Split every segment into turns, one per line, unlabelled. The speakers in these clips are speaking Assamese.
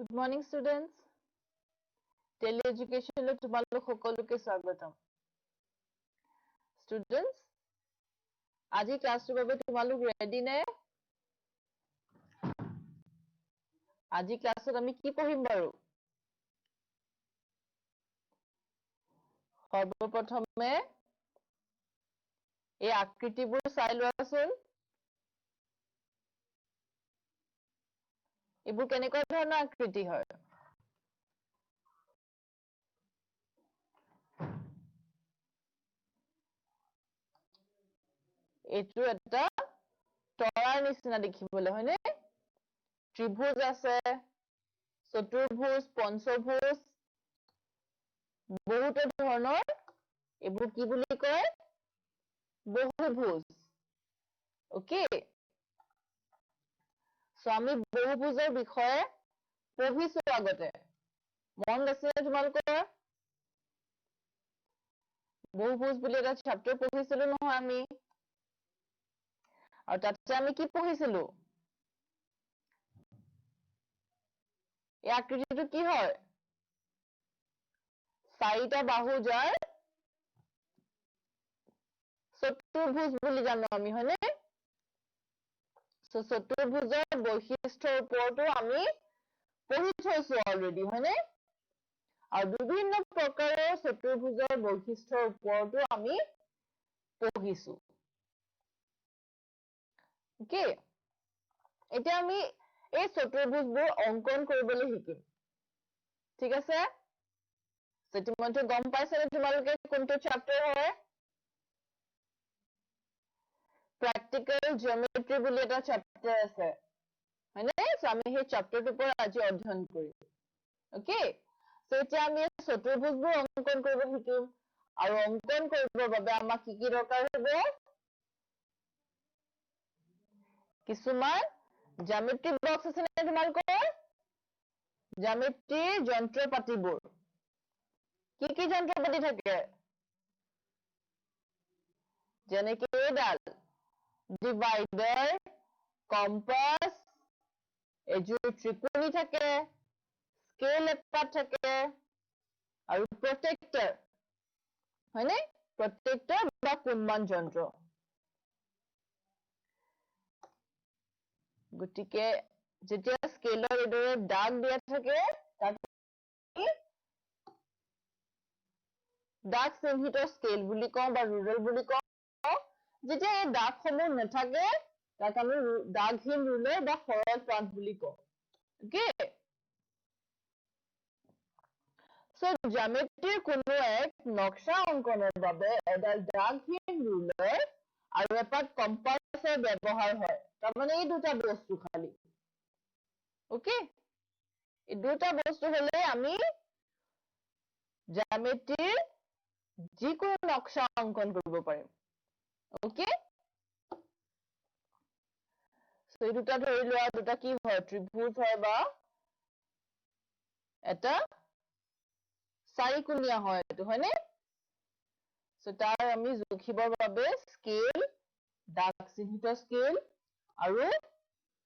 Good morning, students. Daily education lo tumalok hokoluke swagatam. Students, aji class to babe tumalok ready ne? Aji class to ami ki pohim baru? সর্বপ্রথমে এই আকৃতিবোৰ চাই লোৱাচোন এইবোৰ কেনেকুৱা ধৰণৰ আকৃতি হয় এইটো এটা তৰাৰ নিচিনা দেখিবলৈ হয়নে ত্ৰিভুজ আছে চতুৰ্ভুজ পঞ্চভুজ বহুত ধৰণৰ এইবোৰ কি বুলি কয় বহুভুজ ওকে সো আমি বহুভুজৰ বিষয়ে পঢ়িছো আগতে মন আছে তোমালোকৰ বহুভুজ বুলি এটা চ্যাপ্টাৰ পঢ়িছিলো নহয় আমি আৰু তাতে আমি কি পঢ়িছিলো এই আকৃতিটো কি হয় চাৰিটা বাহু যাৰ চতুৰ্ভুজ বুলি জানো আমি হয়নে সো চতুৰ্ভুজৰ বৈশিষ্ট্যৰ ওপৰতো আমি পঢ়ি থৈছো অলৰেডি হয়নে আৰু বিভিন্ন প্ৰকাৰৰ চতুৰ্ভুজৰ বৈশিষ্ট্যৰ ওপৰতো আমি পঢ়িছো ওকে এতিয়া আমি এই চতুৰ্ভুজবোৰ অঙ্কন কৰিবলৈ শিকিম ঠিক আছে ইতিমধ্যে গম পাইছে তোমালোকে কোনটো চ্যাপ্টাৰ হয় প্ৰ্যাকটিক্যাল জিওমেট্ৰি বুলি এটা চ্যাপ্টাৰ আছে হয়নে সো আমি সেই চ্যাপ্টাৰটোৰ পৰা আজি অধ্যয়ন কৰিম ওকে সো এতিয়া আমি চতুৰ্ভুজবোৰ অঙ্কন কৰিব শিকিম আৰু অঙ্কন কৰিবৰ বাবে আমাক কি কি দৰকাৰ হ'ব কিছুমান জ্যামিতি বক্স আছে নে তোমালোকৰ জ্যামিতি যন্ত্ৰপাতিবোৰ কি যন্ত্ৰপাতি থাকে যেনেকে এডাল ডিভাইডাৰ কম্পাস এযোৰ ত্ৰিকোণী থাকে স্কেল এটা থাকে আৰু প্ৰটেক্টৰ হয়নে প্ৰটেক্টৰ বা কোণমান যন্ত্ৰ গতিকে যেতিয়া স্কেলৰ এদৰে দাগ দিয়া থাকে তাক দাগ চিহ্নিত স্কেল বুলি কওঁ বা ৰুলাৰ বুলি কওঁ যেতিয়া এই দাগসমূহ নাথাকে তাক আমি দাগহীন ৰুলাৰ বা সৰল পাঠ বুলি কওঁ ওকে সো জ্যামিতিৰ কোনো এক নক্সা অঙ্কনৰ বাবে এডাল দাগহীন ৰুলাৰ আৰু এপাত কম্পাসৰ ব্যৱহাৰ হয় তাৰমানে এই দুটা বস্তু খালি ওকে এই দুটা বস্তু হলে আমি জ্যামিতিৰ যিকোনো নক্সা অঙ্কন কৰিব পাৰিম ওকে সো এই দুটা ধৰি লোৱা দুটা কি হয় ত্ৰিভুজ হয় বা এটা চাৰিকোণীয়া হয় এটো হয়নে সো তাৰ আমি জুখিবৰ বাবে স্কেল দাগ চিহ্নিত স্কেল আৰু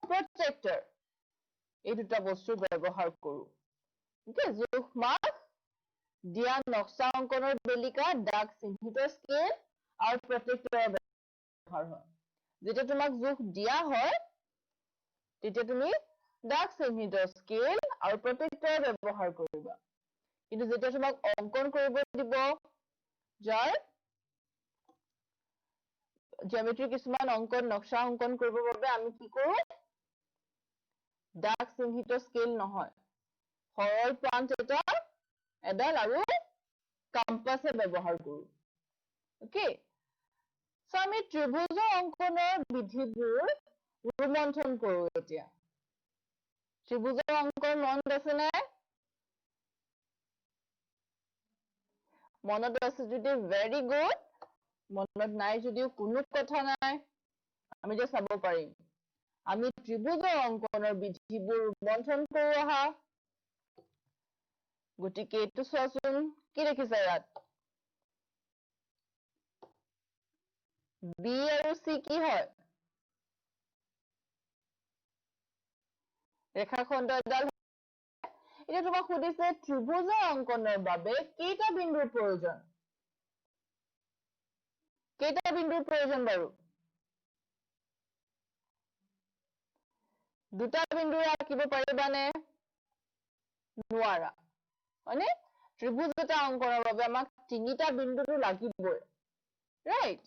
প্ৰটেক্টৰ এই দুটা বস্তু ব্যৱহাৰ কৰো ওকে জোখ মাখ দিয়া নক্সা অঙ্কনৰ বেলিকা দাগ চিহ্নিত স্কেল আৰু প্ৰটেক্টৰৰ ব্যৱহাৰ হয় যেতিয়া তোমাক জোখ দিয়া হয় তেতিয়া তুমি দাগ চিহ্নিত স্কেল আৰু প্ৰটেক্টৰ ব্যৱহাৰ কৰিবা কিন্তু যেতিয়া তোমাক অঙ্কন কৰিব দিব যাৰ জ্যামিতিৰ কিছুমান অঙ্কন নক্সা অঙ্কন কৰিবৰ বাবে আমি কি কৰো দাগ চিহ্নিত স্কেল নহয় সৰল পাঠ এটা এডাল আৰু কম্পাসে ব্যৱহাৰ কৰো ওকে সো আমি ত্ৰিভুজৰ অঙ্কনৰ বিধিবোৰ ৰোমন্থন কৰো এতিয়া ত্ৰিভুজৰ অঙ্কন মনত আছে নে মনত আছে যদি ভেৰি গুড মনত নাই যদিও কোনো কথা নাই আমি যে চাব পাৰিম আমি ত্ৰিভুজৰ অঙ্কনৰ বিধিবোৰ ৰোমন্থন কৰো আহা গতিকে এইটো চোৱাচোন কি দেখিছা ইয়াত বি আৰু সি কি হয় ৰেখাখণ্ড এডাল এতিয়া তোমাক সুধিছে ত্ৰিভুজৰ অংকনৰ বাবে কেইটা বিন্দুৰ প্ৰয়োজন? কেইটা বিন্দুৰ প্ৰয়োজন বাৰু? দুটা বিন্দু আঁকিব পাৰিবানে? নোৱাৰা। হয়নে? ত্ৰিভুজ এটা অংকনৰ বাবে আমাক তিনিটা বিন্দুটো লাগিবই। ৰাইট?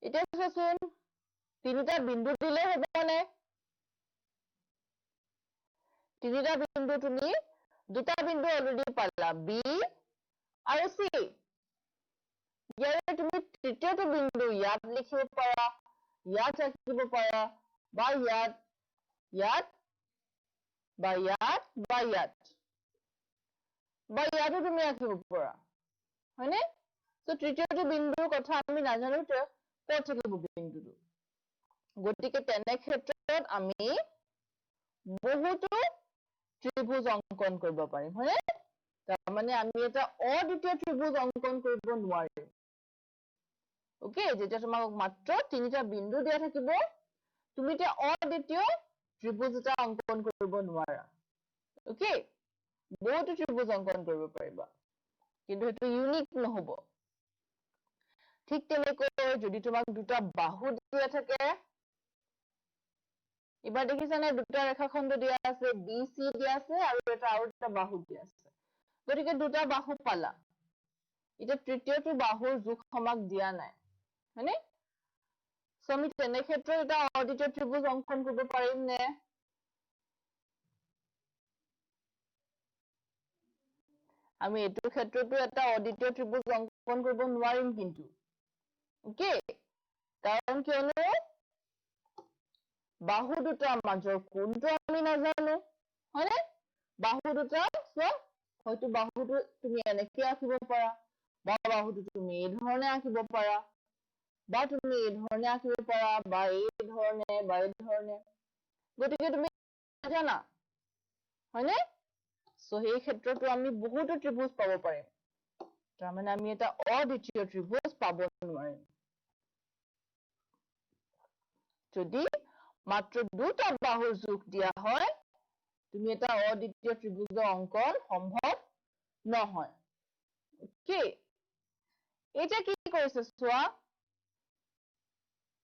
এতিয়া চোৱাচোন তিনিটা বিন্দু দিলে হ'বনে? তিনিটা বিন্দু তুমি দুটা বিন্দু অলৰেডি পালা, বি আৰু চি। ইয়াৰে তুমি তৃতীয়টো বিন্দু ইয়াত লিখিব পাৰা, ইয়াত ৰাখিব পাৰা, বা ইয়াত, ইয়াত, বা ইয়াত, বা ইয়াত, বা ইয়াতো তুমি ৰাখিব পাৰা। হয়নে? তো তৃতীয়টো বিন্দুৰ কথা আমি নাজানো ক'ত থাকিব বিন্দুটো। গতিকে তেনে ক্ষেত্ৰত আমি বহুতো ত্ৰিভুজ অংকন কৰিব পাৰিম। হয়নে? তাৰমানে আমি এটা অদ্বিতীয় ত্ৰিভুজ অংকন কৰিব নোৱাৰিম। ওকে, যেতিয়া তোমাক মাত্ৰ তিনিটা বিন্দু দিয়া থাকিব, তুমি এতিয়া অদ্বিতীয় ত্ৰিভুজ এটা অংকন কৰিব নোৱাৰা। ওকে, বহুতো ত্ৰিভুজ অংকন কৰিব পাৰিবা, কিন্তু সেইটো ইউনিক নহব। ঠিক তেনেকৈ যদি তোমাক দুটা বাহু দিয়া থাকে, এবাৰ দেখিছানে দুটা ৰেখাখণ্ড দিয়া আছে, বি চি দিয়া আছে, আৰু এটা বাহু দিয়া আছে। গতিকে দুটা বাহু পালা। এতিয়া তৃতীয়টো বাহুৰ জোখ আমাক দিয়া নাই। হয়নে? সো আমি তেনে ক্ষেত্ৰত এটা অদ্বিতীয় ত্ৰিভুজ অংকন কৰিব পাৰিম নে? আমি এইটো ক্ষেত্ৰতো এটা অদ্বিতীয় ত্ৰিভুজ অংকন কৰিব নোৱাৰিম কিন্তু। ওকে, কাৰণ কিয়নো বাহু দুটাৰ মাজৰ কোণটো আমি নাজানো। হয়নে? বাহু দুটা হয়তো বাহুটো তুমি এনেকে আঁকিব পাৰা, বা বাহুটো তুমি এই ধৰণে আঁকিব পাৰা, বা তুমি এই ধৰণে আঁকিব পাৰা, বা এই ধৰণে, বা এই ধৰণে। গতিকে তুমি নাজানা। হয়নে? সো সেই ক্ষেত্ৰতো আমি বহুতো ত্ৰিভুজ পাব পাৰিম। তাৰমানে আমি এটা অদ্বিতীয় ত্ৰিভুজ পাব নোৱাৰিম। যদি মাত্ৰ দুটা বাহুৰ জোখ দিয়া হয়, তুমি এটা অদ্বিতীয় ত্ৰিভুজৰ অংকন সম্ভৱ নহয়। কি? এতিয়া কি কৰিছে চোৱা,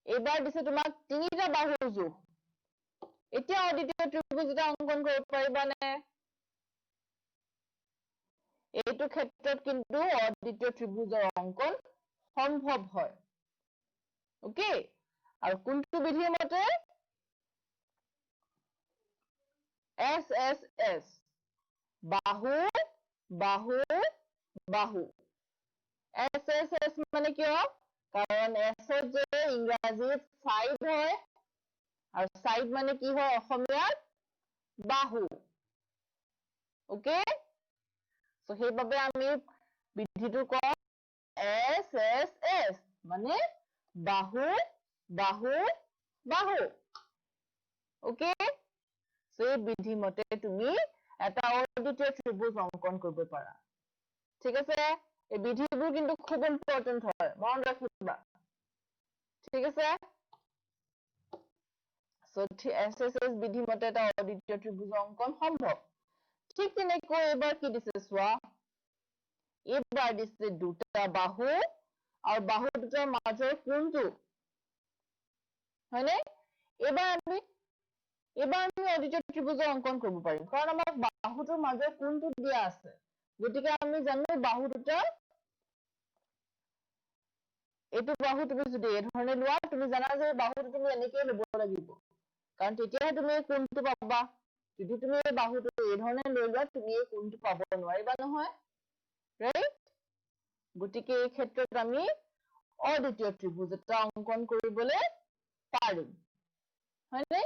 এইবাৰ দিছে তোমাক তিনিটা বাহুৰ জোখ। এতিয়া অদ্বিতীয় ত্ৰিভুজ এটা অংকন কৰিব পাৰিবানে? এইটো ক্ষেত্ৰত কিন্তু অদ্বিতীয় ত্ৰিভুজৰ অংকন সম্ভৱ হয়। ওকে, আৰু কোনটো বিধিৰ মতে? SSS, বাহু, বাহু, বাহু। SSS মানে কিয়? কাৰণ S যে ইংৰাজীত সাইড হয়, আৰু সাইড মানে কি হয় অসমীয়াত? বাহু। ওকে, সো সেইবাবে আমি বিধিটো কওঁ SSS, মানে বাহু, বাহু, বাহু। ওকে, সো এই বিধি মতে তুমি এটা অদ্বিতীয় ত্ৰিভুজ অংকন কৰিব পাৰা। ঠিক আছে? এই বিধিবোৰ কিন্তু খুব ইম্পৰ্টেন্ট হয়, মনত ৰাখিবা। ঠিক আছে? সো SSS বিধি মতে এটা অদ্বিতীয় ত্ৰিভুজ অংকন সম্ভৱ। ঠিক তেনেকৈ এবাৰ কি দিছে চোৱা, এইবাৰ দিছে দুটা বাহু, আৰু বাহু দুটাৰ মাজৰ কোণটো। হয়নে? এইবাৰ আমি অদ্বিতীয় ত্ৰিভুজৰ অংকন কৰিব পাৰিম, কাৰণ আমাক বাহুটোৰ মাজৰ কোণটো দিয়া আছে। গতিকে আমি জানো বাহু দুটা, এইটো বাহু তুমি যদি এই ধৰণে লোৱা, তুমি জানা যে বাহুটো তুমি এনেকৈ ল'ব লাগিব, কাৰণ তেতিয়াহে তুমি এই কোণটো পাবা। যদি তুমি এই বাহুটো এই ধৰণে লৈ লোৱা, তুমি এই কোণটো পাব নোৱাৰিবা নহয়। ৰাইট? গতিকে এই ক্ষেত্ৰত আমি অদ্বিতীয় ত্ৰিভুজ এটা অংকন কৰিবলৈ পাৰিম। হয়নে?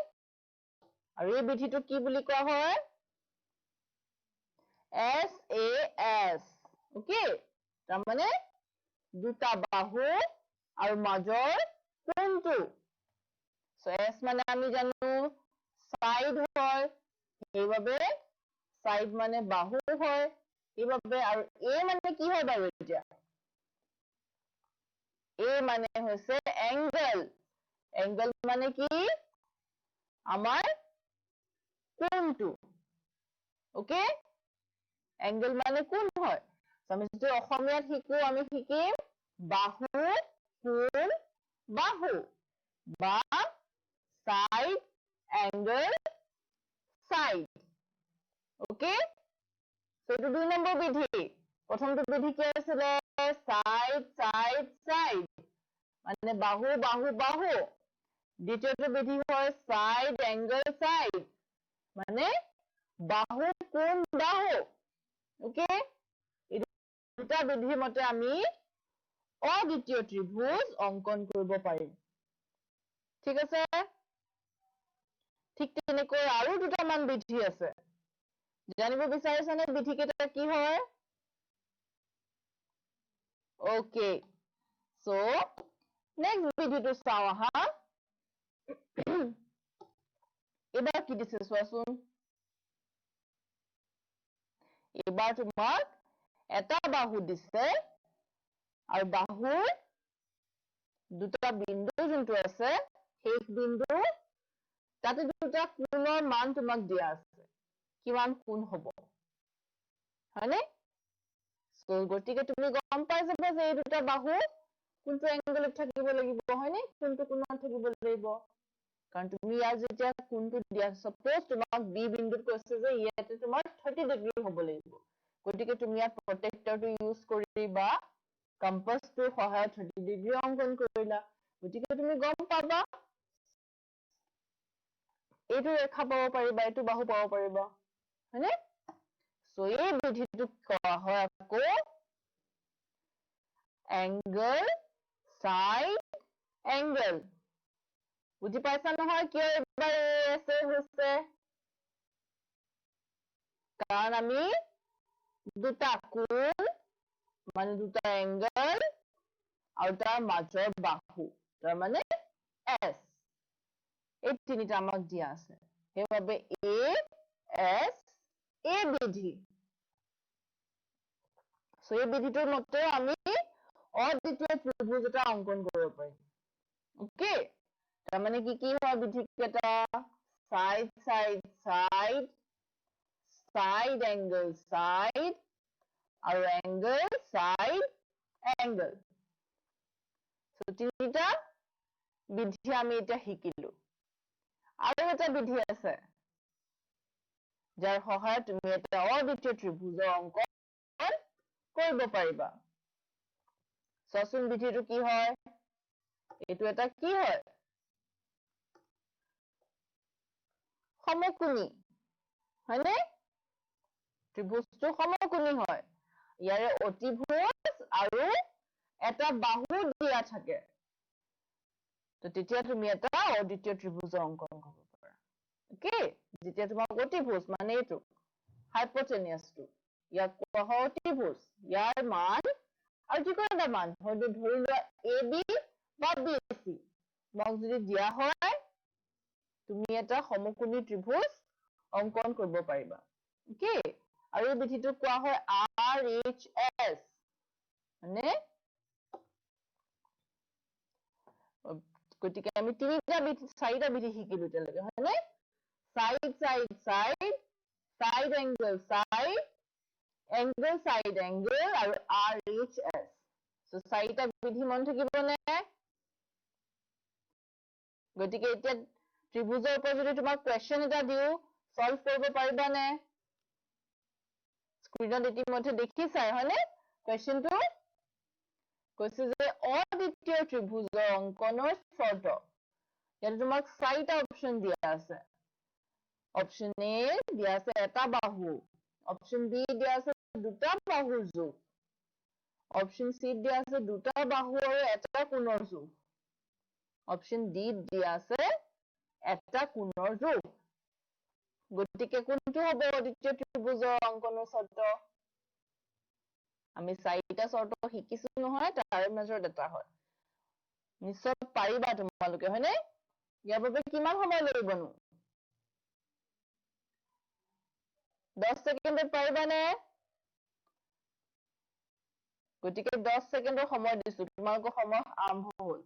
আৰু এই বিধিটোক কি বুলি কোৱা হয়? SAS. ওকে, তাৰমানে দুটা বাহু আৰু মাজৰ কোণটো। সো S মানে আমি জানো সাইড হয়, সেইবাবে সাইড মানে বাহু হয়, সেইবাবে। আৰু A মানে কি হয় বাৰু এতিয়া? A মানে হৈছে এংগেল। এংগেল মানে কি? আমাৰ কোণটো। ওকে এংগেল মানে কোন হয় আমি যদি অসমীয়াত শিকো আমি শিকিম বাহু কোণ বাহু বা side angle side okay so এইটো 2 নম্বৰ বিধি প্ৰথমটো বিধি কি আছিল সাইড সাইড সাইড মানে বাহু বাহু বাহু দ্বিতীয়টো বিধি হয় সাইড এংগেল সাইড মানে বাহু কোণ বাহু ওকে এই দুটা বিধি মতে আমি অদ্বিতীয় ত্ৰিভুজ অঙ্কন কৰিব পাৰিম ঠিক আছে ঠিক তেনেকৈ আৰু দুটামান বিধি আছে জানিব বিচাৰিছানে বিধি কেইটা কি হয় ওকে সো নেক্সট বিধিটো চাও আহা এবাৰ কি দিছে চোৱাচোন এবাৰ তোমাক এটা বাহু দিছে আৰু বাহুৰ দুটা বিন্দু যোনটো আছে শেষ বিন্দু তাতে দুটা কোণৰ মান তোমাক দিয়া আছে কিমান কোণ হ'ব হয়নে সো গতিকে তুমি গম পাই যাবা যে এই দুটা বাহু কোনটো এংগলত থাকিব লাগিব হয়নে কোনটো কোণত থাকিব লাগিব কাৰণ তুমি ইয়াত যেতিয়া কোণটো দিয়া সপোজ তোমাক বি বিন্দুত কৈছে যে ইয়াতে তোমাৰ 30 ডিগ্ৰী হ'ব লাগিব গতিকে তুমি ইয়াত প্ৰটেক্টৰটো ইউজ কৰিবা কম্পাসটোৰ সহায়ত 30 ডিগ্ৰী অঙ্কন কৰিলা গতিকে তুমি গম পাবা এইটো ৰেখা পাব পাৰিবা এইটো বাহু পাব পাৰিবা হয়নে সো এই বিধিটো কোৱা হয় আকৌ এংগল সাইড এংগল বুজি পাইছা নহয় কিয় এবাৰ এছে হৈছে কাৰণ আমি দুটা কোণ মানে দুটা এংগল আৰু তাৰ মাজৰ বাহু তাৰ মানে এস এই তিনিটা আমাক দিয়া আছে সেইবাবে এ এস এ বিধি সো এই বিধিটোৰ মতে আমি অদ্বিতীয় ত্ৰিভুজ এটা অঙ্কন কৰিব পাৰিম ওকে তাৰ মানে কি হয় বিধি কেইটা side side side side angle side আৰু এংগল সাইড এংগল সো তিনিটা বিধি আমি এটা শিকিলো আৰু এটা বিধি আছে যাৰ সহায়ত তুমি এটা অদ্বিতীয় ত্ৰিভুজৰ অঙ্কন কৰিব পাৰিবা চোৱাচোন বিধিটো কি হয় এইটো এটা কি হয় সমকোণী হয়নে ত্ৰিভুজটো সমকোণী হয় ইয়াৰে অতিভুজ আৰু এটা বাহু দিয়া থাকে তো তেতিয়া তুমি এটা অদ্বিতীয় ত্ৰিভুজৰ অঙ্কন কৰিব পাৰা ওকে যেতিয়া তোমাক অতিভুজ মানে এইটো হাইপোটেনিয়াসটো ইয়াক কোৱা হয় অতিভুজ ইয়াৰ মান আৰু যিকোনো এটা মান হয়তো ধৰি লোৱা AB বা BC মোক যদি দিয়া হয় তুমি এটা সমকোণী ত্ৰিভুজ অঙ্কন কৰিব পাৰিবা ওকে আৰু এই বিধিটো কোৱা হয় RHS মানে গতিকে আমি তিনিটা বিধি চাৰিটা বিধি শিকিলো এতিয়ালৈকে হয়নে side side side side angle side angle side angle আৰু RHS সো চাৰিটা বিধি মন থাকিবনে গতিকে এতিয়া ত্ৰিভুজৰ ওপৰত যদি তোমাক কোৱেশ্চন এটা দিও সলভ কৰিব পাৰিবানে স্ক্ৰিনত ইতিমধ্যে দেখিছাই হয়নে কোৱেশ্চনটো কৈছে যে অদ্বিতীয় ত্ৰিভুজৰ অঙ্কনৰ শৰ্ত ইয়াত তোমাক চাৰিটা অপচন দিয়া আছে অপচন এ দিয়া আছে এটা বাহু অপচন বি দিয়া আছে দুটা বাহুৰ যোগ অপচন সি দিয়া আছে দুটা বাহু আৰু এটা কোণৰ যোগ অপচন ডি দিয়া আছে এটা কোণৰ যোগ গতিকে কোনটো হ'ব অদ্বিতীয় ত্ৰিভুজৰ অঙ্কনৰ শৰ্ত আমি চাৰিটা শৰ্ত শিকিছো নহয় তাৰ মাজত এটা হয় নিশ্চয় পাৰিবা তোমালোকে হয়নে ইয়াৰ বাবে কিমান সময় লাগিবনো 10 সেকেন্ডত পাৰিবানে গতিকে 10 সেকেন্ডৰ সময় দিছো তোমালোকৰ সময় আৰম্ভ হ'ল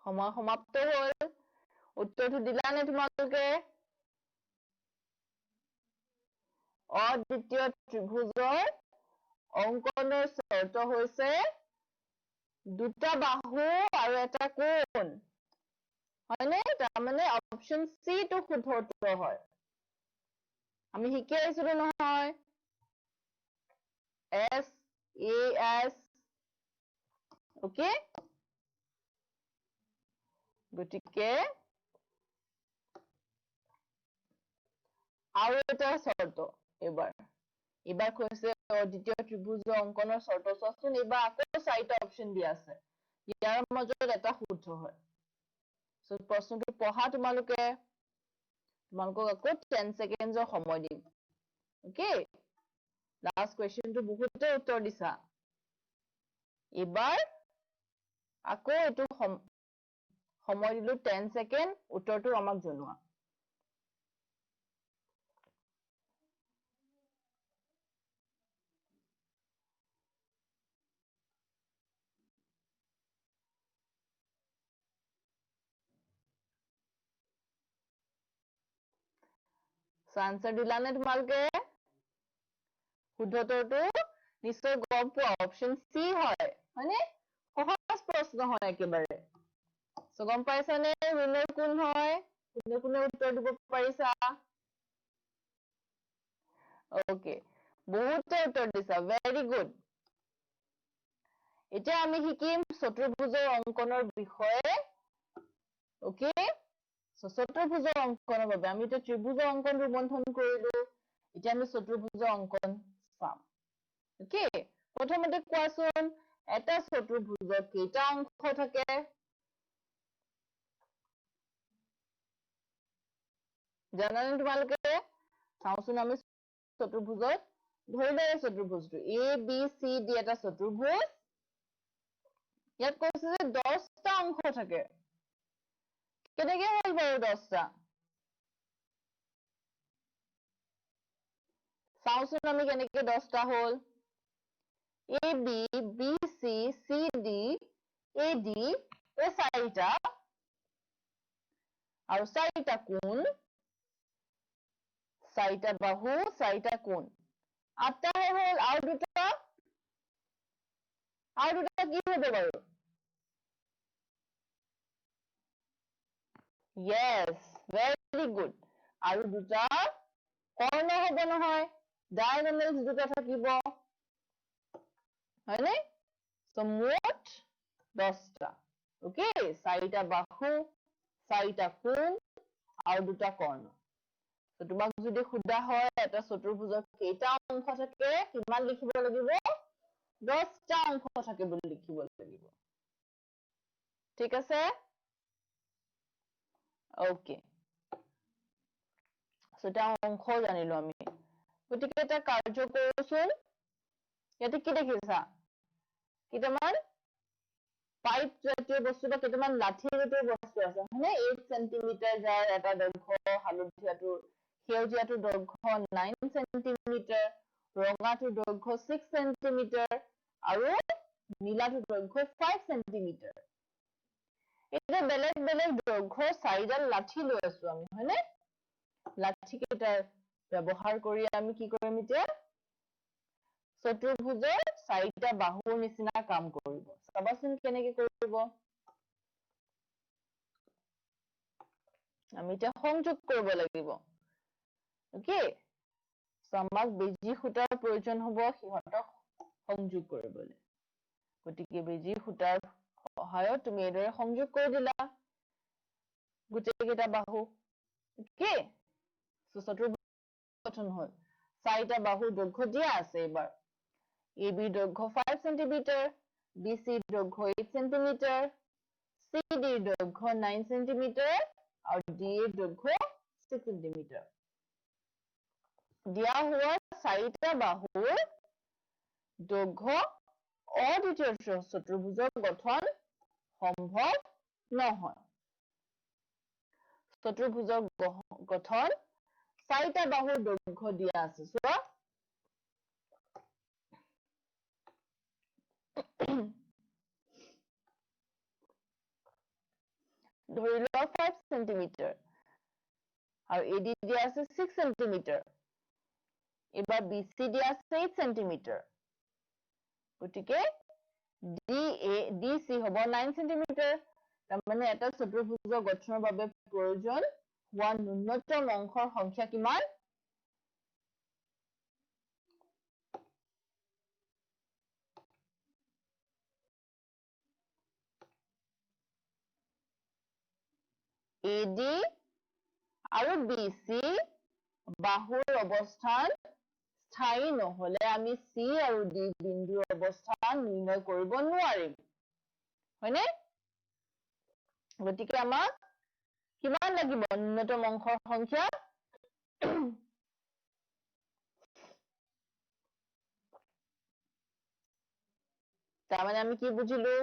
সময় সমাপ্ত হল উত্তৰটো দিলা নে তোমালোকে অদ্বিতীয় ত্ৰিভুজৰ অঙ্কনৰ শৰ্ত হৈছে দুটা বাহু আৰু এটা কোণ হয়নে তাৰ মানে অপচন সি টো শুদ্ধ উত্তৰ হয় আমি শিকি আহিছিলো নহয় S A S ওকে গতিকে আৰু এটা শৰ্ত এবাৰ কৈছে দ্বিতীয় ত্ৰিভুজৰ অঙ্কনৰ শৰ্ত চোৱাচোন এবাৰ আকৌ চাৰিটা অপচন দিয়া আছে ইয়াৰ মাজত এটা শুদ্ধ হয় সো প্ৰশ্নটো পঢ়া তোমালোকক আকৌ 10 সেকেন্ডৰ সময় দিম ওকে লাষ্ট কোৱেশ্চনটো বহুতে উত্তৰ দিছা এবাৰ আকৌ এটো সময় দিলো 10 সেকেন্ড উত্তৰটো আমাক জনোৱা আনসাৰ দিলা নে তোমালোকে শুদ্ধটোটো নিশ্চয় গম পোৱা অপচন সি হয় মানে সহজ প্ৰশ্ন হয় একেবাৰে সো গম পাইছা নে উইনাৰ কোন হয় কোনে উত্তৰ দিব পাৰিছা ওকে বহুতে উত্তৰ দিছা ভেৰি গুড এতিয়া আমি শিকিম চতুৰ্ভুজৰ অঙ্কনৰ বিষয়ে ওকে চতুৰ্ভুজৰ অঙ্কনৰ বাবে আমি এতিয়া ত্ৰিভুজৰ অঙ্কন ৰুবন্থন কৰিলো এতিয়া আমি চতুৰ্ভুজৰ অঙ্কন চাম ওকে প্ৰথমতে কোৱাচোন এটা চতুৰ্ভুজৰ কেইটা অংশ থাকে জানানে তোমালোকে চাওচোন আমি চতুৰ্ভুজৰ ধৰিলে চতুৰ্ভুজটো A B C D এটা চতুৰ্ভুজ ইয়াত কৈছে যে 10টা অংশ থাকে কেনেকৈ হল বাৰু 10টা চাওচোন আমি কেনেকৈ 10টা হল A B B C C D A D এই চাৰিটা আৰু চাৰিটা কোণ চাৰিটা বাহু চাৰিটা কোণ 8টা হল আৰু দুটা কি হ'ব বাৰু yes very good আৰু দুটা কৰ্ণ হ'ব নহয় ডায়াগনেলছ দুটা থাকিব হয়নে সো মুঠ 10টা ওকে চাৰিটা বাহু চাৰিটা কোণ আৰু দুটা কৰ্ণ তো তোমাক যদি খুদা হয় এটা চতুৰ্ভুজৰ কেইটা অংশ থাকে কিমান লিখিব লাগিব 10টা অংশ থাকে বুলি লিখিব লাগিব ঠিক আছে ওকে সো এটা অংশ জানিলো আমি গতিকে এটা কাৰ্য কৰোচোন ইয়াতে কি দেখিছা কেইটামান পাইপ জাতীয় বস্তু বা কেইটামান লাঠি জাতীয় বস্তু আছে হয়নে 8 সেন্টিমিটাৰ যাৰ এটা দৈৰ্ঘ্য হালধীয়াটোৰ সেউজীয়াটোৰ দৈৰ্ঘ্য 9 সেন্টিমিটাৰ ৰঙাটোৰ দৈৰ্ঘ্য 6 সেন্টিমিটাৰ আৰু নীলাটোৰ দৈৰ্ঘ্য 5 সেন্টিমিটাৰ এটা বেলেগ বেলেগ দৈৰ্ঘ্যৰ চাৰিডাল লাঠি লৈ আছো আমি হয়নে লাঠি কেইটাৰ ব্যৱহাৰ কৰি আমি কি কৰিম এতিয়া চতুৰ্ভুজৰ চাৰিটা বাহুৰ নিচিনা কাম কৰিব চাবাচোন কেনেকৈ কৰিব আমি এতিয়া সংযোগ কৰিব লাগিব ওকে আমাক বেজি সূতাৰ প্ৰয়োজন হ'ব সিহঁতক সংযোগ কৰিবলৈ গতিকে বেজি সূতাৰ সহায়ত তুমি এইদৰে সংযোগ কৰি দিলা গোটেই কেইটা বাহু ওকে চতুৰ্ভুজ গঠন হল চাৰিটা বাহুৰ দৈৰ্ঘ্য দিয়া আছে এবাৰ AB দৈৰ্ঘ্য 5 সেন্টিমিটাৰ BC দৈৰ্ঘ্য 8 সেন্টিমিটাৰ CD দৈৰ্ঘ্য 9 সেন্টিমিটাৰ আৰু DA দৈৰ্ঘ্য 6 সেন্টিমিটাৰ দিয়া হোৱা চাৰিটা বাহুৰ দৈৰ্ঘ্য অদ্বিতীয় চতুৰ্ভুজৰ গঠন সম্ভৱ নহয় চতুৰ্ভুজৰ গঠন চাৰিটা বাহুৰ দৈৰ্ঘ্য দিয়া আছে চোৱা ধৰি লোৱা 5 সেন্টিমিটাৰ আৰু AD দিয়া আছে 6 সেন্টিমিটাৰ এবাৰ BC দিয়া আছে 8 সেন্টিমিটাৰ গতিকে DC হ'ব 9 সেন্টিমিটাৰ তাৰমানে এটা চতুৰ্ভুজৰ গঠনৰ বাবে প্ৰয়োজন হোৱা ন্যূনতম অংশৰ সংখ্যা কিমান AD আৰু BC বাহুৰ অৱস্থান স্থায়ী নহলে আমি C আৰু D বিন্দুৰ অৱস্থান নিৰ্ণয় কৰিব নোৱাৰিম হয়নে গতিকে আমাক কিমান লাগিব ন্যূনতম অংশৰ সংখ্যা তাৰমানে আমি কি বুজিলো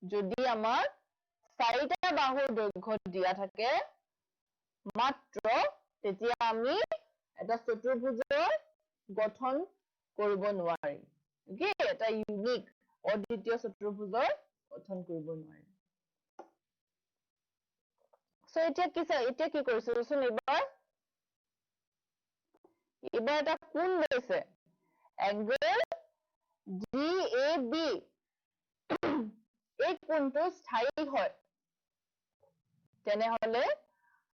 যদি আমাৰ 4টা বাহুৰ দৈৰ্ঘ্য দিয়া থাকে মাত্ৰ তেতিয়া আমি এটা চতুৰ্ভুজৰ গঠন কৰিব নোৱাৰিম ওকে এটা ইউনিক অদ্বিতীয় চতুৰ্ভুজৰ গঠন কৰিব নোৱাৰিম সো এতিয়া কি কৰিছো চোন এবাৰ এটা কোণ লৈছে এংগল DAB এই কোণটো স্থায়ী হয় তেনেহলে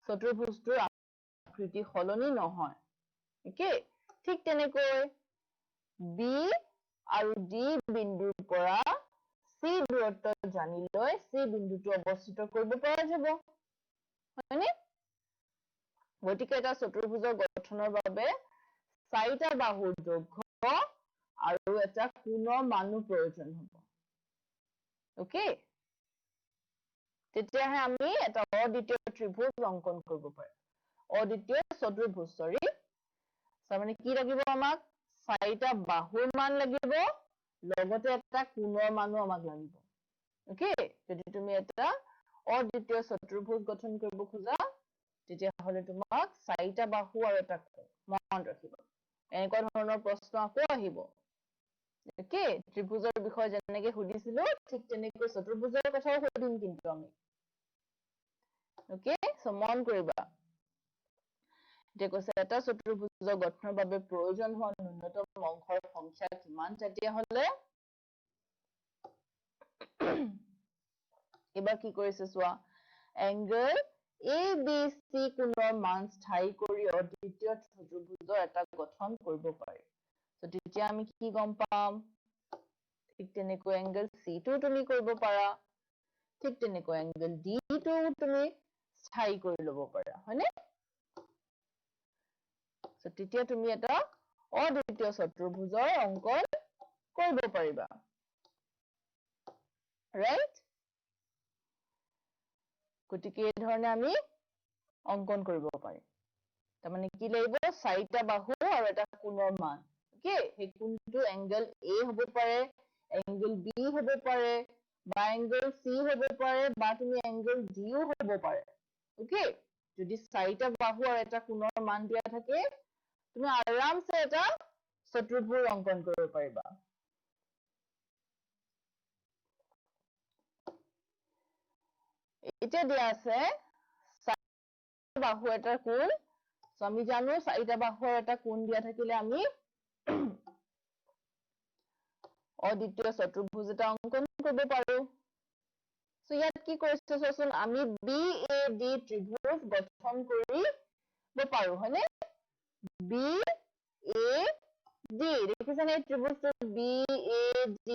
চতুৰ্ভুজটোৰ আকৃতি সলনি নহয় ওকে ঠিক তেনেকৈ B আৰু D বিন্দুৰ পৰা C দূৰত্ব জানি লৈ C বিন্দুটো অৱস্থিত কৰিব পৰা যাব হয়নে গতিকে এটা চতুৰ্ভুজৰ গঠনৰ বাবে 4টা বাহুৰ দৈৰ্ঘ্য আৰু এটা কোণৰ মানো প্ৰয়োজন হ'ব ওকে তেতিয়াহে আমি এটা অদ্বিতীয় ত্ৰিভুজ অংকন কৰিব পাৰিম অদ্বিতীয় চতুৰ্ভুজ তাৰমানে কি লাগিব আমাক 4টা বাহুৰ মান লাগিব লগতে এটা কোণৰ মানো আমাক লাগিব ওকে যদি তুমি এটা অদ্বিতীয় চতুৰ্ভুজ গঠন কৰিব খোজা তেতিয়াহলে তোমাক 4টা বাহু আৰু এটা কোণ মনত ৰাখিবা এনেকুৱা ধৰণৰ প্ৰশ্ন আকৌ আহিব ওকে ত্ৰিভুজৰ বিষয়ে যেনেকৈ সুধিছিলো ঠিক তেনেকৈ চতুৰ্ভুজৰ কথাও সুধিম কিন্তু আমি ওকে সো মন কৰিবা যে কৈছে এটা চতুৰ্ভুজৰ গঠনৰ বাবে প্ৰয়োজন হোৱা ন্যূনতম অংশৰ সংখ্যা কিমান তেতিয়াহলে এবাৰ কি কৰিছে চোৱা এংগল ABC কোণৰ মান স্থায়ী কৰি অদ্বিতীয় চতুৰ্ভুজৰ এটা গঠন কৰিব পাৰি তো তেতিয়া আমি কি গম পাম ঠিক তেনেকৈ এংগল C টো তুমি কৰিব পাৰা ঠিক তেনেকৈ এংগল D টো তুমি স্থায়ী কৰি ল'ব পাৰা হয়নে তো তেতিয়া তুমি এটা অদ্বিতীয় চতুৰ্ভুজৰ অংকন কৰিব পাৰিবা ৰাইট গতিকে এই ধৰণে আমি অংকন কৰিব পাৰিম তাৰমানে কি লাগিব 4টা বাহু আৰু এটা কোণৰ মান ওকে সেই কোণটো এংগল A হ'ব পাৰে এংগল B হ'ব পাৰে বা এংগল C হ'ব পাৰে বা তুমি এংগল D ও হ'ব পাৰে ওকে যদি 4টা বাহু আৰু এটা কোণৰ মান দিয়া থাকে তুমি আৰামছে এটা চতুৰ্ভুজ অংকন কৰিব পাৰিবা এতিয়া দিয়া আছে 4টা বাহু এটা কোণ সো আমি জানো 4টা বাহুৰ এটা কোণ দিয়া থাকিলে আমি অদ্বিতীয় চতুৰ্ভুজ এটা অংকন কৰিব পাৰো সো ইয়াত কি কৰিছে চোৱাচোন আমি BAD ত্ৰিভুজ গঠন কৰিব পাৰো হয়নে BAD দেখিছানে ত্ৰিভুজটো BAD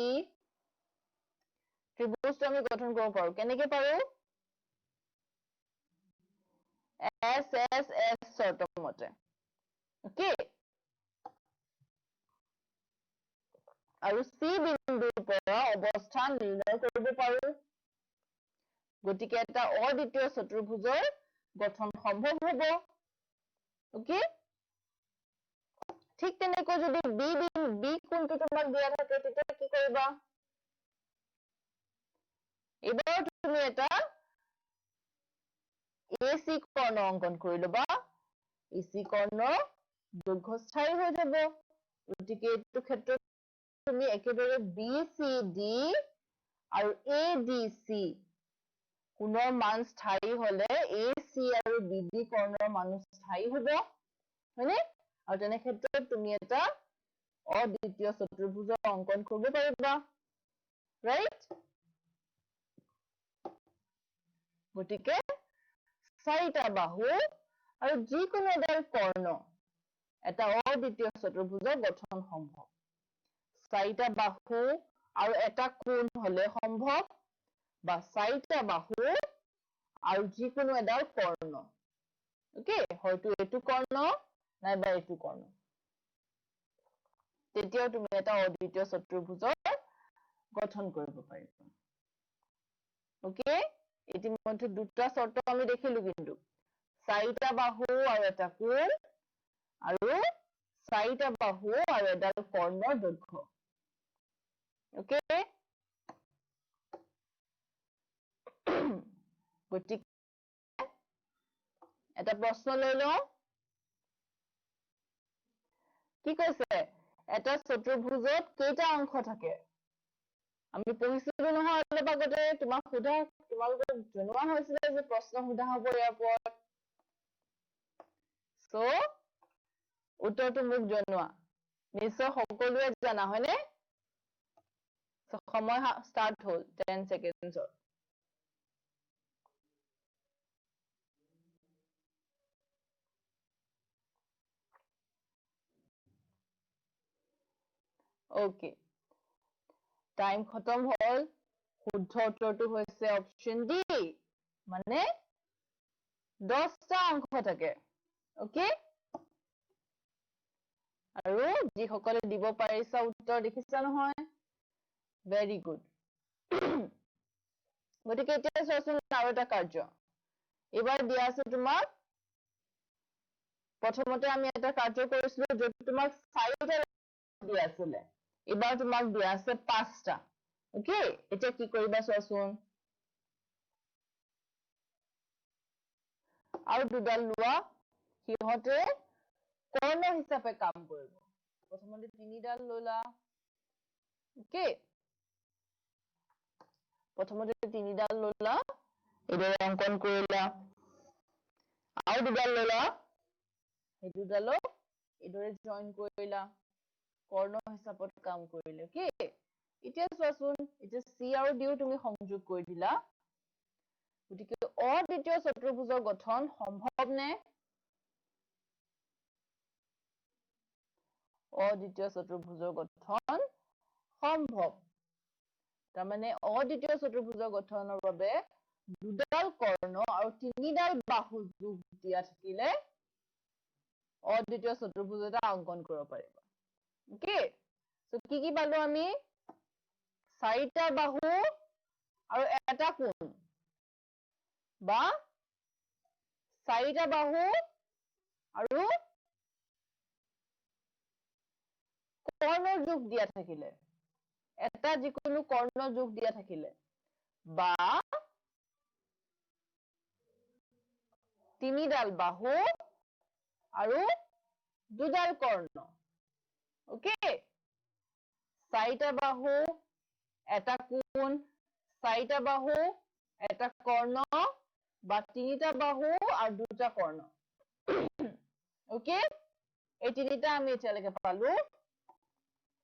ত্ৰিভুজটো আমি গঠন কৰিব পাৰো কেনেকৈ পাৰো SSS শৰ্তৰ মতে ওকে আৰু C বিন্দুৰ পৰা অৱস্থান নিৰ্ণয় কৰিব পাৰো গতিকে এটা অদ্বিতীয় চতুৰ্ভুজৰ গঠন সম্ভৱ হ'ব ওকে ঠিক তেনেকৈ যদি B কোণটো তোমাক দিয়া থাকে তেতিয়া কি কৰিবা এবাৰ তুমি এটা AC কৰ্ণ অংকন কৰি ল'বা AC কৰ্ণ দীৰ্ঘস্থায়ী হৈ যাব গতিকে এইটো ক্ষেত্ৰত তুমি একেদৰে BCD আৰু ADC কোণৰ মান স্থায়ী হলে AC আৰু BD কৰ্ণৰ মান স্থায়ী হ'ব হয়নে আৰু তেনে ক্ষেত্ৰত তুমি এটা অদ্বিতীয় চতুৰ্ভুজৰ অংকন কৰিব পাৰিবা ৰাইট গতিকে চাৰিটা বাহু আৰু যিকোনো এডাল কৰ্ণ এটা অদ্বিতীয় চতুৰ্ভুজৰ গঠন সম্ভৱ চাৰিটা বাহু আৰু এটা কোণ হলে সম্ভৱ বা চাৰিটা বাহু আৰু যিকোনো এডাল কৰ্ণ ওকে হয়তো এইটো কৰ্ণ নাইবা এইটো কৰ্ণ তেতিয়াও তুমি এটা অদ্বিতীয় চতুৰ্ভুজৰ গঠন কৰিব পাৰিবা ওকে ইতিমধ্যে দুটা শৰ্ত আমি দেখিলো কিন্তু চাৰিটা বাহু আৰু এটা কোণ আৰু চাৰিটা বাহু আৰু এডাল কৰ্ণৰ দৈৰ্ঘ্য ওকে গতিকে এটা প্ৰশ্ন লৈ লওঁ কি কৈছে এটা চতুৰ্ভুজত কেইটা অংশ থাকে আমি পঢ়িছিলো নহয় অলপ আগতে তোমালোকে জনোৱা হৈছিলে যে প্ৰশ্ন সোধা হ'ব ইয়াৰ ওপৰত সো উত্তৰটো মোক জনোৱা নিশ্চয় সকলোৱে জানা হয়নে সময় ষ্টাৰ্ট হ'ল 10 সেকেন্ডৰ ওকে টাইম খতম হ'ল শুদ্ধ উত্তৰটো হৈছে অপচন ডি মানে 10টা অংশ থাকে ওকে আৰু যিসকলে দিব পাৰিছা উত্তৰ দেখিছা নহয় ভেৰি গুড গতিকে এতিয়া চোৱাচোন আৰু এটা কাৰ্য এবাৰ দিয়া আছে তোমাক প্ৰথমতে আমি এটা কাৰ্য কৰিছিলো য'ত তোমাক 4টা দিয়া আছিলে এবাৰ তোমাক দিয়া আছে 5টা ওকে এতিয়া কি কৰিবা চোৱাচোন আৰু দুডাল লোৱা সিহঁতে কৰ্ণ হিচাপে কাম কৰিব প্ৰথমতে 3ডাল ললা ওকে প্ৰথমতে 3ডাল ললা এইদৰে অংকন কৰিলা আৰু দুডাল ললা এই দুডালক এইদৰে জয়েন কৰিলা কৰ্ণ হিচাপত কাম কৰিলে কি এতিয়া চোৱাচোন এতিয়া C আৰু D তুমি সংযোগ কৰি দিলা গতিকে অদ্বিতীয় চতুৰ্ভুজৰ গঠন সম্ভৱ নে অদ্বিতীয় চতুৰ্ভুজৰ গঠন সম্ভৱ তাৰমানে অদ্বিতীয় চতুৰ্ভুজৰ গঠনৰ বাবে দুডাল কৰ্ণ আৰু 3ডাল বাহু যোগ দিয়া থাকিলে অদ্বিতীয় চতুৰ্ভুজ এটা অংকন কৰিব পাৰিবা ওকে সো কি পালো আমি 4টা বাহু আৰু এটা কোণ বা 4টা বাহু আৰু কৰ্ণৰ যোগ দিয়া থাকিলে এটা যিকোনো কৰ্ণ যোগ দিয়া থাকিলে বা 3ডাল বাহু আৰু দুডাল কৰ্ণ ওকে 4টা বাহু এটা কোণ 4টা বাহু এটা কৰ্ণ বা 3টা বাহু আৰু দুটা কৰ্ণ ওকে এই তিনিটা আমি এতিয়ালৈকে পালো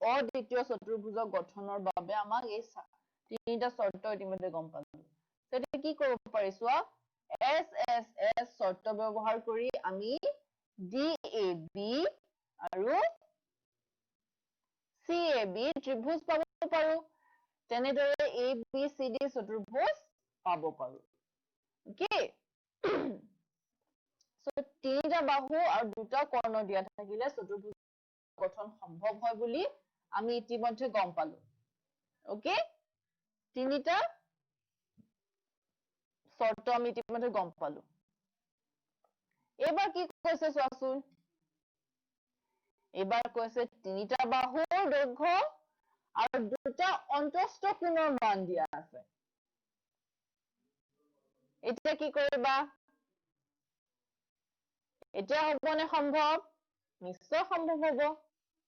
অদ্বিতীয় চতুৰ্ভুজৰ গঠনৰ বাবে আমাক এই তিনিটা শৰ্ত ইতিমধ্যে গম পালো তেতিয়া কি কৰিব পাৰিছো SSS শৰ্ত ব্যৱহাৰ কৰি আমি DAB আৰু CAB ত্ৰিভুজ পাব পাৰো তেনেদৰে ABCD চতুৰ্ভুজ পাব পাৰো ওকে সো 3টা বাহু আৰু দুটা কৰ্ণ দিয়া থাকিলে চতুৰ্ভুজ গঠন সম্ভৱ হয় বুলি আমি ইতিমধ্যে গম পালো ওকে তিনিটা শৰ্ত আমি ইতিমধ্যে গম পালো এবাৰ কি কৈছে চোৱাচোন এবাৰ কৈছে 3টা বাহুৰ দৈৰ্ঘ্য আৰু দুটা অন্তস্থ কোণৰ মান দিয়া আছে এতিয়া কি কৰিবা এতিয়া হ'বনে সম্ভৱ নিশ্চয় সম্ভৱ হ'ব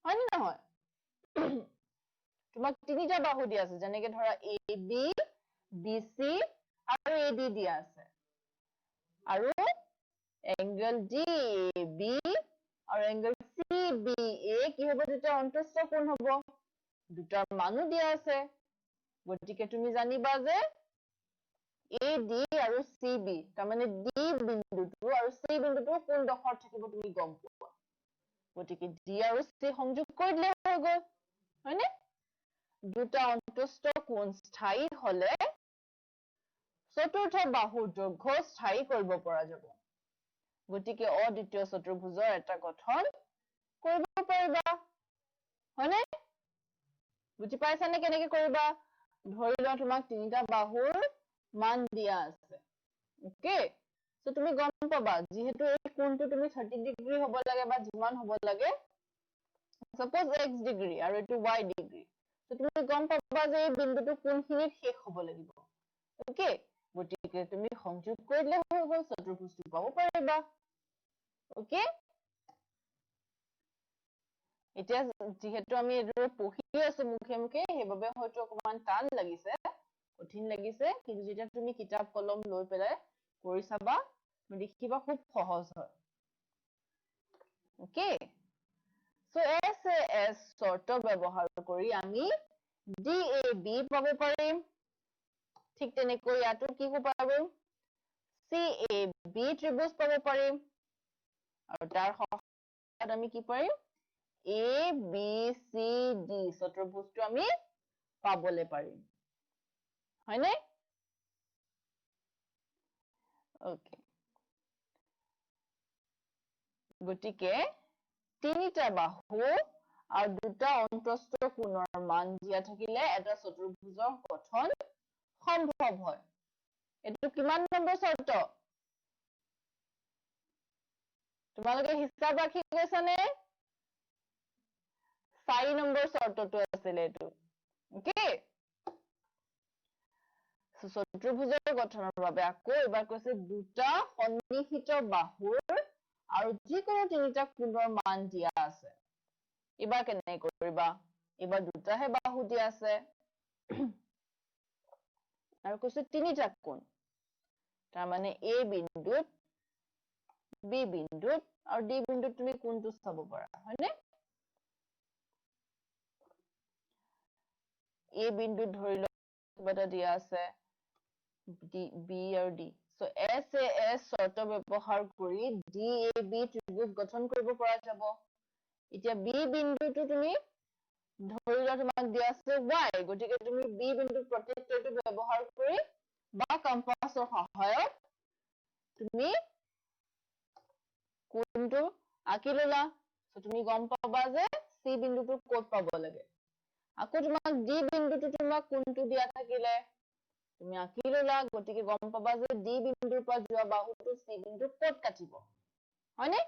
হয় নে নহয় তোমাক 3টা বাহু দিয়া আছে যেনেকৈ ধৰা AB BC আৰু AD দিয়া আছে আৰু এংগল DAB আৰু এংগল CBA কি হ'ব দুটা অন্তস্থ কোণ হ'ব দুটাৰ মানো দিয়া আছে গতিকে তুমি জানিবা যে AD আৰু CB তাৰমানে D বিন্দুটো আৰু C বিন্দুটো কোন ডখৰত থাকিব তুমি গম পোৱা গতিকে D আৰু C সংযোগ কৰি দিলে হৈ গ'ল হয়নে দুটা অন্তস্থ কোণ স্থায়ী হলে চতুৰ্থ বাহুৰ দৈৰ্ঘ্য স্থায়ী কৰিব পৰা যাব গতিকে অদ্বিতীয় চতুৰ্ভুজৰ এটা গঠন কৰিব পাৰিবা হয়নে বুজি পাইছানে কেনেকৈ কৰিবা ধৰি লোৱা তোমাক তিনিটা বাহুৰ মান দিয়া আছে ওকে সো তুমি গম পাবা যেহেতু এই কোণটো তুমি 30 ডিগ্ৰী হ'ব লাগে বা যিমান হ'ব লাগে suppose x ডিগ্ৰী আৰু এটো y ডিগ্ৰী সো তুমি গম পাবা যে এই বিন্দুটো কোনখিনিত শেষ হ'ব লাগিব ওকে গতিকে তুমি সংযোগ কৰি দিলে হৈ গ'ল চতুৰ্ভুজটো পাব পাৰিবা ওকে এতিয়া যেহেতু আমি এদৰে পঢ়ি আছো মুখে মুখে হেবাবে হয়তো অকমান টান লাগিছে কঠিন লাগিছে কিন্তু যেতিয়া তুমি কিতাপ কলম লৈ পেলাই কৰি চাবা তুমি দেখিবা খুব সহজ হয় ওকে সো SAS শৰ্ত ব্যৱহাৰ কৰি আমি DAB পাব পাৰিম ঠিক তেনেকৈ ইয়াতো কি হ'ব পাৰিম CAB ত্ৰিভুজ পাব পাৰিম আৰু তাৰ সহায়ত আমি কি পাৰিম ABCD চতুৰ্ভুজটো আমি পাবলে পাৰিম হয়নে ওকে গতিকে তিনিটা বাহু আৰু দুটা অন্তস্থ কোণৰ মান দিয়া থাকিলে এটা চতুৰ্ভুজৰ গঠন সম্ভৱ হয় এটো কিমান নম্বৰ শৰ্ত তোমালোকে হিচাপ ৰাখি গৈছানে 4 নম্বৰ শৰ্তটো আছিল এটো ওকে চতুৰ্ভুজৰ গঠনৰ বাবে আকৌ এবাৰ কৈছে দুটা সন্নিহিত বাহুৰ আৰু যিকোনো তিনিটা কোণৰ মান দিয়া আছে এবাৰ কেনে কৰিবা এবাৰ দুটাহে বাহু দিয়া আছে আৰু কৈছে তিনিটা কোণ তাৰ মানে A বিন্দুত B বিন্দুত আৰু D বিন্দুত তুমি কোনটো চাব পাৰা হয়নে A বিন্দুত ধৰি লোৱা কিবা এটা দিয়া আছে B আৰু D so SAS শৰ্ত ব্যৱহাৰ কৰি DAB ত্ৰিভুজ গঠন কৰিব পৰা যাব এতিয়া B বিন্দুটো তুমি ধৰি লোৱা তোমাক দিয়া আছে Y গতিকে তুমি B বিন্দুৰ প্ৰত্যেকটো ব্যৱহাৰ কৰি বা কম্পাছৰ সহায়ত তুমি কোনটো আঁকি ললা so তুমি গম পাবা যে C বিন্দুটো ক'ত পাব লাগে আকৌ তোমাক D বিন্দুটো তোমাক কোনটো দিয়া থাকিলে তুমি আঁকি ললা গতিকে গম পাবা যে D বিন্দুৰ পৰা যোৱা বাহুটো C বিন্দুৰ ক'ত কাটিব হয়নে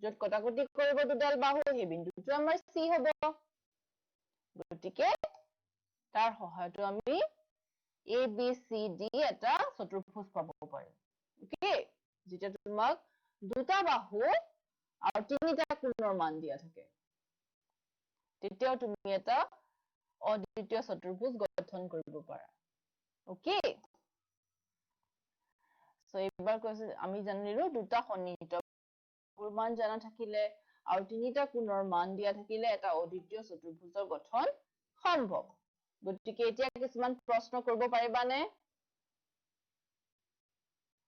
য'ত কটাকটি কৰিব দুডাল বাহু সেই বিন্দুটো আমাৰ C হ'ব গতিকে তাৰ সহায়ত আমি ABCD এটা চতুৰ্ভুজ পাব পাৰিম ওকে যেটা তোমাক দুটা বাহু আৰু তিনিটা কোণৰ মান দিয়া থাকে তেতিয়াও তুমি এটা অদ্বিতীয় চতুৰ্ভুজ গঠন কৰিব পাৰা ওকে সো এবাৰ কৈছে আমি জানিলো দুটা সন্নিহিত বাহুৰ মান জানা থাকিলে আৰু তিনিটা কোণৰ মান দিয়া থাকিলে এটা অদ্বিতীয় চতুৰ্ভুজৰ গঠন সম্ভৱ গতিকে এতিয়া কিছুমান প্ৰশ্ন কৰিব পাৰিবানে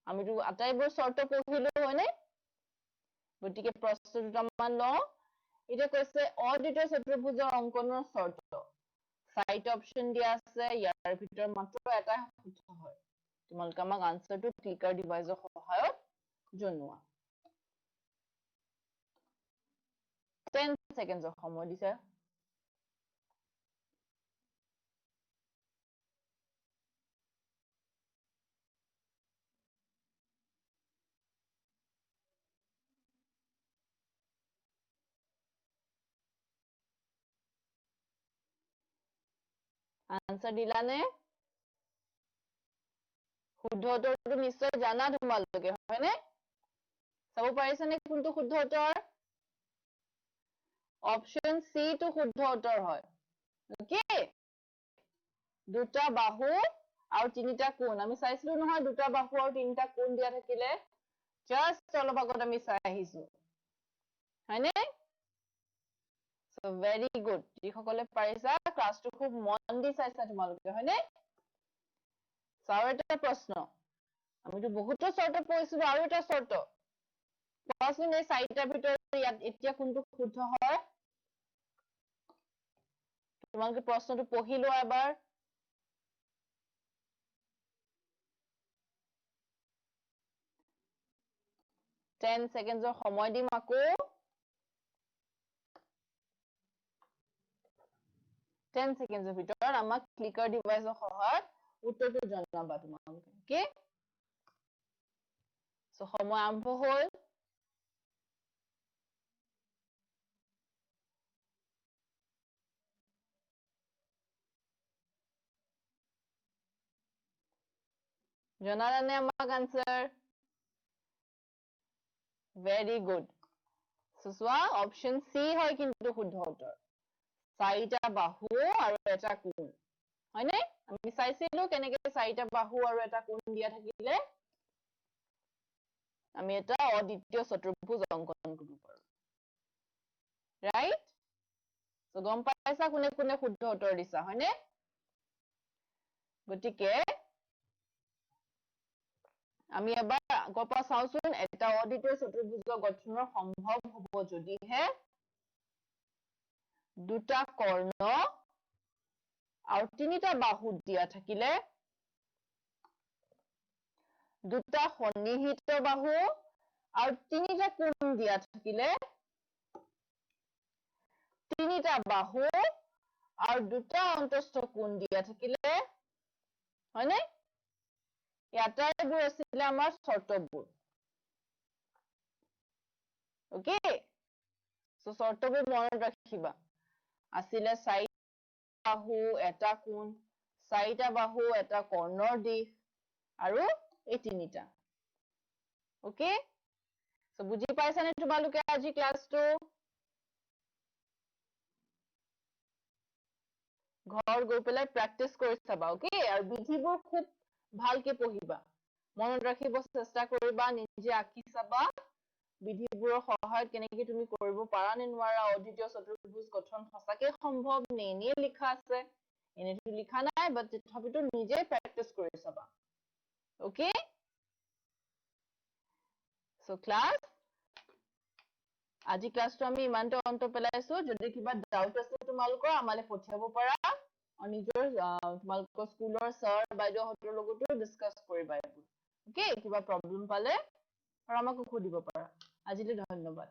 আমিতো আটাইবোৰ শৰ্ত পঢ়িলো হয়নে গতিকে প্ৰশ্ন দুটামান লওঁ এতিয়া কৈছে অদ্বিতীয় চতুৰ্ভুজৰ অংকনৰ শৰ্ত 5টা অপচন দিয়া আছে ইয়াৰ ভিতৰত মাত্ৰ এটা শুদ্ধ হয় তোমালোকে আমাক আনসাৰটো ক্লিকাৰ ডিভাইসৰ সহায়ত জনোৱা 10 সেকেন্ডৰ সময় দিছে আনসাৰ দিলানে শুদ্ধ উত্তৰটো নিশ্চয় জানা তোমালোকে হয়নে চাব পাৰিছানে কোনটো শুদ্ধ উত্তৰ অপচন সি টো শুদ্ধ উত্তৰ হয় ওকে দুটা বাহু আৰু তিনিটা কোণ আমি চাইছিলো নহয় দুটা বাহু আৰু তিনিটা কোণ দিয়া থাকিলে জাস্ট অলপ আগত আমি চাই আহিছো হয়নে সো ভেৰি গুড যিসকলে পাৰিছা ক্লাছটো খুব মন দি চাইছা তোমালোকে হয়নে আৰু এটা প্ৰশ্ন আমিতো বহুতো চৰ্ত পঢ়িছিলো আৰু এটা চৰ্ত কোৱাচোন এই চাৰিটাৰ ভিতৰত ইয়াত এতিয়া কোনটো শুদ্ধ হয় তোমালোকে প্ৰশ্নটো পঢ়ি লোৱা এবাৰ 10 seconds সময় দিম আকৌ 10 seconds ভিতৰত আমাক ক্লিকাৰ ডিভাইসৰ সহায়ত উত্তৰটো জনাবা তোমালোকে ওকে সো সময় আৰম্ভ হ'ল জনালানে আমাক আনসাৰ ভেৰি গুড সো চোৱা অপচন সি হয় কিন্তু শুদ্ধ উত্তৰ চাৰিটা বাহু আৰু এটা কোণ হয়নে আমি চাইছিলো কেনেকৈ চাৰিটা বাহু আৰু এটা কোণ দিয়া থাকিলে আমি এটা অদ্বিতীয় চতুৰ্ভুজ অংকন কৰিব পাৰো ৰাইট সো গম পাইছা কোনে কোনে শুদ্ধ উত্তৰ দিছা হয়নে গতিকে আমি এবাৰ আগৰ পৰা চাওচোন এটা অদ্বিতীয় চতুৰ্ভুজ গঠনৰ সম্ভৱ হ'ব যদিহে দুটা কৰ্ণ আৰু তিনিটা বাহু দিয়া থাকিলে দুটা সন্নিহিত বাহু আৰু তিনিটা কোণ দিয়া থাকিলে তিনিটা বাহু আৰু দুটা অন্তস্থ কোণ দিয়া থাকিলে হয়নে ইয়াটাইবোৰ আছিলে আমাৰ চৰ্তবোৰ ওকে সো চৰ্তবোৰ মনত ৰাখিবা আছিলে চাৰিটা বাহু এটা কোণ চাৰিটা বাহু এটা কৰ্ণৰ দিশ আৰু এই তিনিটা ওকে সো বুজি পাইছানে তোমালোকে আজি ক্লাছটো ঘৰ গৈ পেলাই প্ৰেক্টিস কৰি চাবা ওকে আৰু বিধিবোৰ খুব ভালকে পঢ়িবা মনত ৰাখিব চেষ্টা কৰিবা নিজে আঁকি চাবা বিধিবোৰৰ সহায়ত কেনেকৈ তুমি কৰিব পাৰা নে নোৱাৰা অদ্বিতীয় চতুৰ্ভুজ গঠন সঁচাকৈ সম্ভৱ নে এনেই লিখা আছে এনেটো লিখা নাই বাট তথাপিতো নিজে প্ৰেক্টিস কৰি চাবা ওকে সো ক্লাস আজি ক্লাছটো আমি ইমানতে অন্ত পেলাইছো যদি কিবা ডাউট আছে তোমালোকৰ আমালে পঠিয়াব পাৰা আৰু নিজৰ তোমালোকৰ স্কুলৰ স্যাৰ বাইদেউহঁতৰ লগতো ডিসকাস কৰিবা ওকে কিবা প্ৰবলেম পালে আৰু আমাক সুধিব পাৰা আজিলৈ ধন্যবাদ